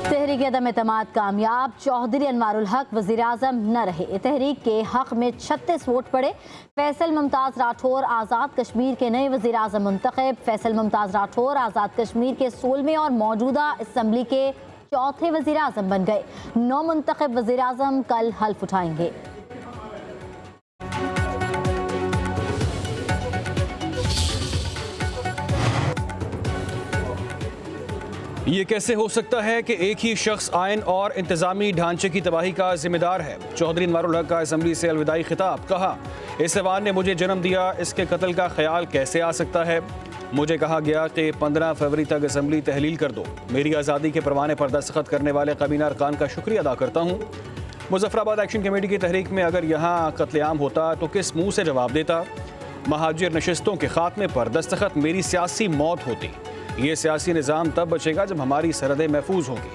तहरीक अदम एतमाद कामयाब, चौधरी अनवारुल हक वज़ीर-ए-आज़म न रहे। तहरीक के हक में 36 वोट पड़े। फैसल मुमताज़ राठौर आज़ाद कश्मीर के नए वज़ीर-ए-आज़म मुंतखब। फैसल मुमताज़ राठौर आज़ाद कश्मीर के 16वें और मौजूदा असम्बली के चौथे वज़ीर-ए-आज़म बन गए। 9 मुंतखब वज़ीर-ए-आज़म कल हल्फ उठाएंगे। ये कैसे हो सकता है कि एक ही शख्स आयन और इंतजामी ढांचे की तबाही का जिम्मेदार है? चौधरी अनवारुल हक का असम्बली से अलविदाई खिताब। कहा, इस ऐवान ने मुझे जन्म दिया, इसके कत्ल का ख्याल कैसे आ सकता है? मुझे कहा गया कि 15 फरवरी तक असम्बली तहलील कर दो। मेरी आज़ादी के परवाने पर दस्तखत करने वाले काबीना अरकान का शुक्रिया अदा करता हूँ। मुजफ्फराबाद एक्शन कमेटी की तहरीक में अगर यहाँ कत्लेआम होता तो किस मुँह से जवाब देता? महाजिर नशिस्तों के खात्मे पर दस्तखत मेरी सियासी मौत होती। ये सियासी निज़ाम तब बचेगा जब हमारी सरहदें महफूज होंगी।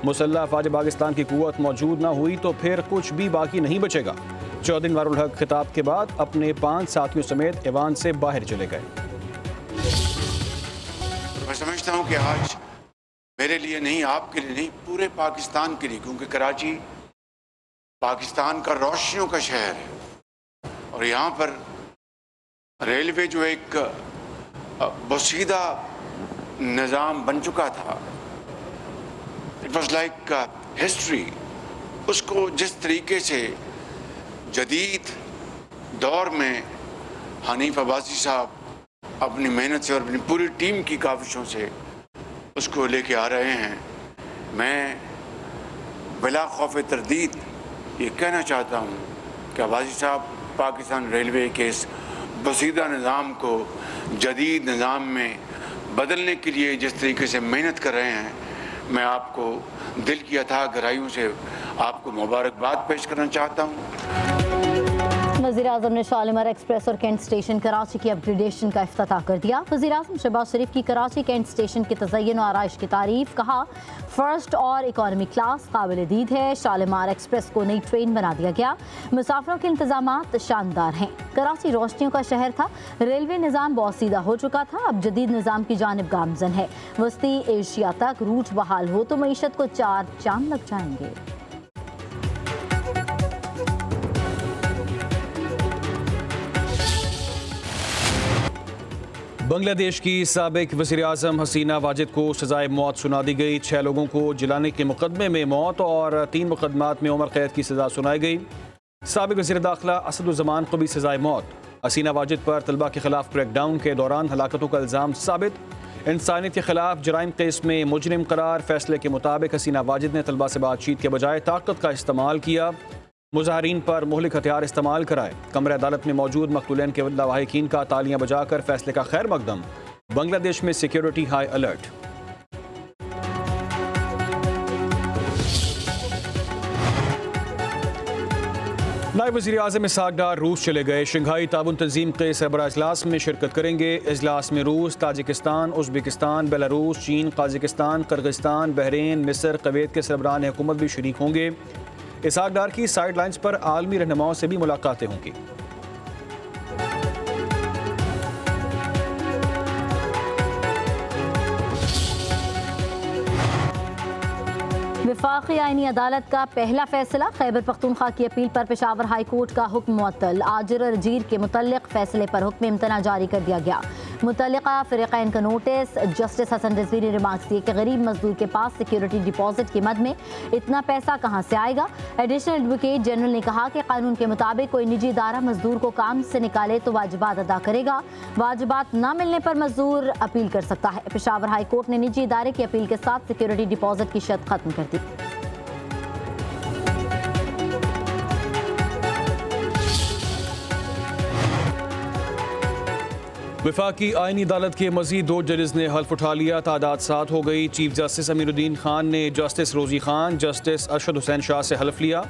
मुसल्लह अफ़वाज पाकिस्तान की कुव्वत मौजूद ना हुई तो फिर कुछ भी बाकी नहीं बचेगा। चौधरी अनवारुल हक खिताब के बाद अपने 5 साथियों समेत ऐवान से बाहर चले गए। मैं समझता हूँ कि आज मेरे लिए नहीं, आपके लिए नहीं, पूरे पाकिस्तान के लिए, क्योंकि कराची पाकिस्तान का रोशनियों का शहर है और यहाँ पर रेलवे जो एक बसीदा निज़ाम बन चुका था, इट वॉज लाइक हिस्ट्री। उसको जिस तरीके से जदीद दौर में हनीफ अब्बासी साहब अपनी मेहनत से और अपनी पूरी टीम की काविशों से उसको लेके आ रहे हैं, मैं बिला खौफ तरदीद ये कहना चाहता हूँ कि अब्बासी साहब पाकिस्तान रेलवे के इस बसीदा निज़ाम को जदीद निज़ाम में बदलने के लिए जिस तरीके से मेहनत कर रहे हैं, मैं आपको दिल की अथाह गहराइयों से आपको मुबारकबाद पेश करना चाहता हूँ। वज़ीर-ए-आज़म ने शालीमार एक्सप्रेस और कैंट स्टेशन कराची की अपग्रेडेशन का इफ्तिताह कर दिया। वज़ीर-ए-आज़म शहबाज शरीफ की कराची कैंट स्टेशन के तज़य्युन और आराइश की तारीफ। कहा, फर्स्ट और इकॉनमी क्लास काबिल दीद है। शालीमार एक्सप्रेस को नई ट्रेन बना दिया गया। मुसाफिरों के इंतजामात शानदार हैं। कराची रोशनियों का शहर था, रेलवे निज़ाम बहुत सीधा हो चुका था, अब जदीद निज़ाम की जानिब गामजन है। वस्ती एशिया तक रूट बहाल हो तो मईशत को 4 चांद लग जाएंगे। बांग्लादेश की साबिक वज़ीर-ए-आज़म हसीना वाजिद को सजाए मौत सुना दी गई। 6 लोगों को जलाने के मुकदमे में मौत और 3 मुकदमात में उम्र कैद की सजा सुनाई गई। साबिक वज़ीर दाखिला असदुज़्ज़मान को भी सजाए मौत। हसीना वाजिद पर तलबा के खिलाफ क्रैकडाउन के दौरान हलाकतों का इल्ज़ाम साबित। इंसानियत के खिलाफ जराइम केस में मुजरिम करार। फैसले के मुताबिक हसीना वाजिद ने तलबा से बातचीत के बजाय ताकत का इस्तेमाल किया। मुजाहरीन पर मुहलिक हथियार इस्तेमाल कराए। कमरे अदालत में मौजूद मकतूलैन के लवाहिकीन का तालियां बजाकर फैसले का खैर मकदम। बांग्लादेश में सिक्योरिटी हाई अलर्ट। नायब वज़ीर-ए-आज़म इसहाक डार रूस चले गए। शंघाई ताउन तंजीम के सरबराह इजलास में शिरकत करेंगे। इजलास में रूस, ताजिकिस्तान, उज़्बेकिस्तान, बेलारूस, चीन, काज़ाकिस्तान, किर्गिस्तान, बहरीन, मिस्र, कुवैत के सरबराहान हुकूमत भी शरीक होंगे। इसहाक डार की साइड लाइन्स पर आलमी रहनुमाओं से भी मुलाकातें होंगी। वफाकी आईनी अदालत का पहला फैसला। खैबर पख्तूनख्वा की अपील पर पेशावर हाई कोर्ट का हुक्म मुअत्तल। आजिर और अजीर के मुतल्लिक फैसले पर हुक्म इम्तना जारी कर दिया गया। मुतल्लिका फ़रीक़ैन का नोटिस। जस्टिस हसन रिजवी ने रिमार्क्स दिए कि गरीब मजदूर के पास सिक्योरिटी डिपॉजिट की मद में इतना पैसा कहाँ से आएगा। एडिशनल एडवोकेट जनरल ने कहा कि कानून के मुताबिक कोई निजी इदारा मजदूर को काम से निकाले तो वाजिबात अदा करेगा। वाजिबात न मिलने पर मजदूर अपील कर सकता है। पेशावर हाई कोर्ट ने निजी इदारे की अपील के साथ सिक्योरिटी डिपॉजिट की शर्त खत्म कर दी। वफाकी आईनी अदालत के मजीद 2 जजेस ने हल्फ उठा लिया। तादाद 7 हो गई। चीफ जस्टिस अमीरुद्दीन खान ने जस्टिस रोजी खान, जस्टिस अरशद हुसैन शाह से हल्फ लिया।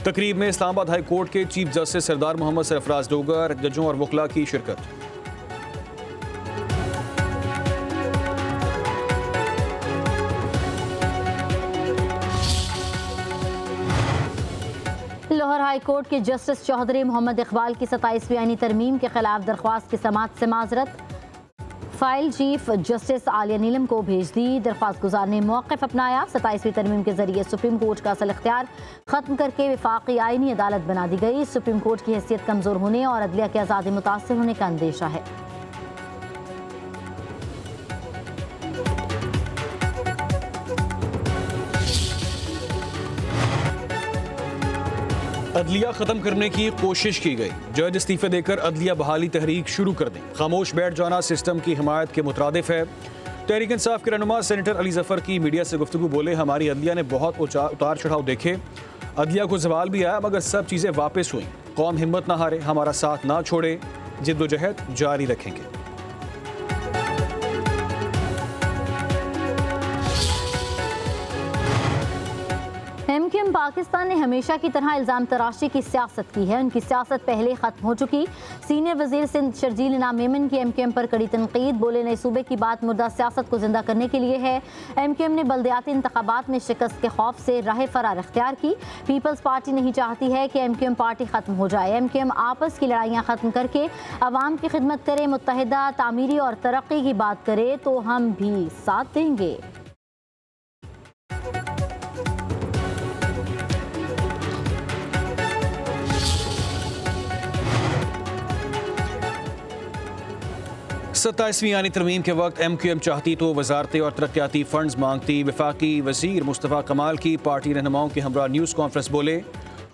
तकरीब में इस्लामाबाद हाई कोर्ट के चीफ जस्टिस सरदार मोहम्मद सरफराज डोगर, जजों और वकला की शिरकत। लाहौर हाई कोर्ट के जस्टिस चौधरी मोहम्मद इकबाल की 27वीं आईनी तरमीम के खिलाफ दरख्वास्त की समाअत से माजरत। फाइल चीफ जस्टिस आलिया नीलम को भेज दी। दरख्वास्त गुजार ने मौक़िफ़ अपनाया। 27वीं तरमीम के जरिए सुप्रीम कोर्ट का असल इख्तियार खत्म करके वफाकी आईनी अदालत बना दी गई। सुप्रीम कोर्ट की हैसियत कमजोर होने और अदलिया की आज़ादी मुतासर होने का अंदेशा है। अदलिया खत्म करने की कोशिश की गई। जज इस्तीफे देकर अदलिया बहाली तहरीक शुरू कर दें। खामोश बैठ जाना सिस्टम की हिमायत के मुतरादिफ है। तहरीक इंसाफ के रहनुमा सेनेटर अली जफर की मीडिया से गुफ्तगू बोले, हमारी अदलिया ने बहुत उतार चढ़ाव देखे, अदलिया को जवाल भी आया, मगर सब चीज़ें वापस हुई। कौम हिम्मत ना हारे, हमारा साथ ना छोड़े, जिद्दोजहद जारी रखेंगे। एमक्यूएम पाकिस्तान ने हमेशा की तरह इल्ज़ाम तराशी की सियासत की है। उनकी सियासत पहले ख़त्म हो चुकी। सीनियर वज़ीर सिंध शर्जील इनाम मेमन की एमक्यूएम पर कड़ी तनकीद। बोले, नए सूबे की बात मुर्दा सियासत को जिंदा करने के लिए है। एमक्यूएम ने बल्दियाती इंतखाबात में शिकस्त के खौफ से राह फरार इख्तियार की। पीपल्स पार्टी नहीं चाहती है कि एमक्यूएम पार्टी ख़त्म हो जाए। एमक्यूएम आपस की लड़ाइयाँ ख़त्म करके अवाम की खिदमत करे, मुत्तहिदा तामीरी और तरक्की की बात करे तो हम भी साथ देंगे। सत्ताईसवीं आनी तरमीम के वक्त एमक्यूएम चाहती तो वजारतें और तरक्याती फंड्स मांगती। वफाकी वजीर मुस्तफ़ा कमाल की पार्टी रहनुमाओं के हमरा न्यूज़ कॉन्फ्रेंस बोले,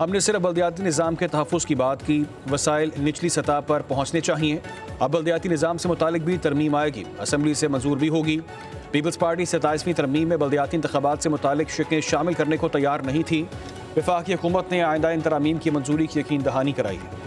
हमने सिर्फ बल्दियाती निज़ाम के तहफ़्फ़ुज़ की बात की, वसाइल निचली सतह पर पहुँचने चाहिए। अब बल्दियाती निज़ाम से मुतालिक भी तरमीम आएगी, असम्बली से मंजूर भी होगी। पीपल्स पार्टी 27वीं तरमीम में बल्दियाती इंतखाबात से मुतालिक शिकें शामिल करने को तैयार नहीं थी। वफाकी हुकूमत ने आइंदा इन तरामीम की मंजूरी की यकीन दहानी कराई है।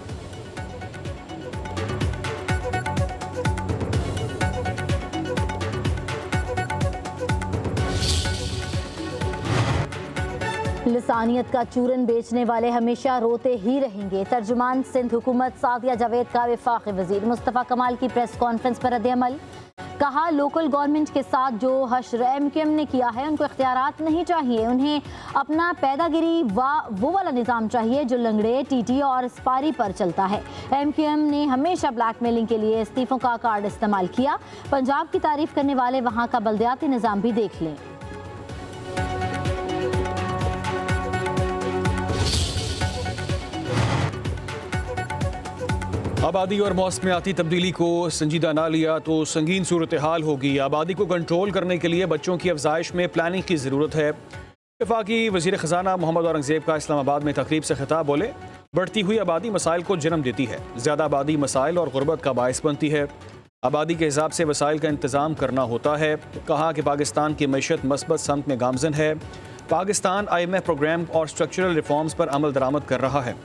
लिसानियत का चूरन बेचने वाले हमेशा रोते ही रहेंगे। तर्जुमान सिंध हुकूमत सादिया जावेद का वफाकी वजीर मुस्तफ़ा कमाल की प्रेस कॉन्फ्रेंस पर रद्द-ए-अमल। कहा, लोकल गवर्नमेंट के साथ जो हश्र एमक्यूएम ने किया है उनको इख्तियारात नहीं चाहिए। उन्हें अपना पैदागिरी वो वाला निज़ाम चाहिए जो लंगड़े, टीटी और स्पारी पर चलता है। एमक्यूएम ने हमेशा ब्लैकमेलिंग के लिए इस्तीफों का कार्ड इस्तेमाल किया। पंजाब की तारीफ करने वाले वहाँ का बल्दियाती निज़ाम भी देख लें। आबादी और मौसमियाती तब्दीली को संजीदा ना लिया तो संगीन सूरत हाल होगी। आबादी को कंट्रोल करने के लिए बच्चों की अफजाइश में प्लानिंग की ज़रूरत है। वफाकी वज़ीर ख़जाना मोहम्मद औरंगज़ेब का इस्लामाबाद में तकरीब से खिताब। बोले, बढ़ती हुई आबादी मसाइल को जन्म देती है। ज़्यादा आबादी मसाइल और गुर्बत का बायस बनती है। आबादी के हिसाब से वसाइल का इंतज़ाम करना होता है। कहा कि पाकिस्तान की मैशत मस्बत समत में गामजन है। पाकिस्तान IMF प्रोग्राम और स्ट्रक्चरल रिफॉर्म्स पर अमल दरामद कर रहा है।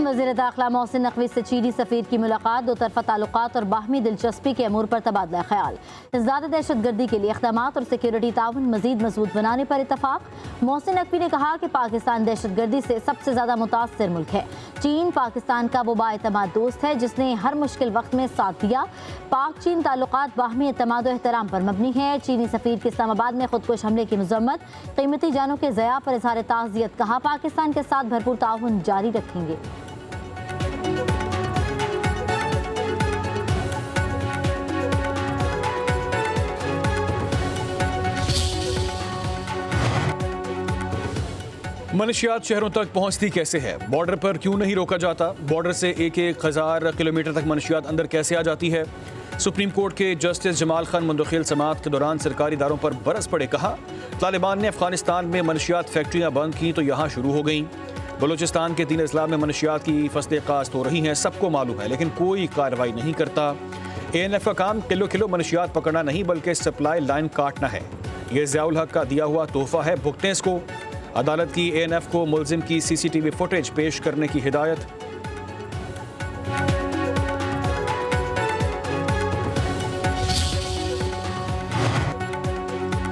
वज़ीर दाखिला मोहसिन नकवी से चीनी सफ़ीर की मुलाकात। दो तरफ़ा ताल्लुकात और बाहमी दिलचस्पी के अमूर पर तबादला ख्याल। ज़्यादा दहशतगर्दी के लिए इक़दामात और सिक्योरिटी ताउन मज़ीद मजबूत बनाने पर इतफ़ाक़। मोहसिन नकवी ने कहा कि पाकिस्तान दहशतगर्दी से सबसे ज़्यादा मुतासर मुल्क है। चीन पाकिस्तान का वो बाएतमाद दोस्त है जिसने हर मुश्किल वक्त में साथ दिया। पाक चीन ताल्लुकात बाहमी एतमाद और एहतराम पर मबनी है। चीनी सफ़ीर की इस्लामाबाद में खुदकुश हमले की मज़म्मत। कीमती जानों के ज़या पर इज़हार ताज़ियत। कहा, पाकिस्तान के साथ भरपूर ताउन जारी रखेंगे। मनशियात शहरों तक पहुंचती कैसे है? बॉर्डर पर क्यों नहीं रोका जाता? बॉर्डर से 1,000 किलोमीटर तक मनशियात अंदर कैसे आ जाती है? सुप्रीम कोर्ट के जस्टिस जमाल खान मुंदखिल समाअत के दौरान सरकारी इदारों पर बरस पड़े। कहा, तालिबान ने अफगानिस्तान में मनशियात फैक्ट्रियां बंद की तो यहाँ शुरू हो गईं। बलूचिस्तान के 3 अजला में मनशियात की फसलें काश्त हो रही हैं, सबको मालूम है, लेकिन कोई कार्रवाई नहीं करता। ANF का काम किलो किलो मनशियात पकड़ना नहीं बल्कि सप्लाई लाइन काटना है। ये ज़ियाउल हक का दिया हुआ तोहफा है, भुगतें इसको। अदालत की ANF को मुलजिम की CCTV फुटेज पेश करने की हिदायत।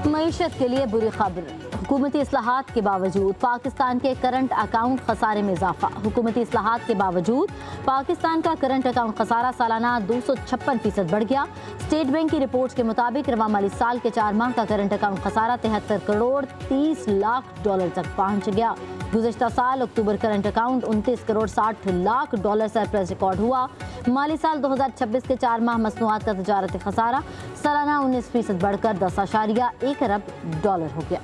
मईशत के लिए बुरी खबर। हुकूमती इस्लाहात के बावजूद पाकिस्तान के करंट अकाउंट खसारे में इजाफा। हुकूमती इस्लाहात के बावजूद पाकिस्तान का करंट अकाउंट खसारा सालाना 256% बढ़ गया। स्टेट बैंक की रिपोर्ट के मुताबिक रवा माली साल के 4 माह का करंट अकाउंट खसारा 73 करोड़ 30 लाख डॉलर तक पहुंच गया। गुज़िश्ता साल October current account 29 crore 60 lakh dollar surplus record हुआ। माली साल 2026 के 4 माह मसनूआत का तजारती खसारा सालाना 19% बढ़कर 10.1 अरब डॉलर हो गया।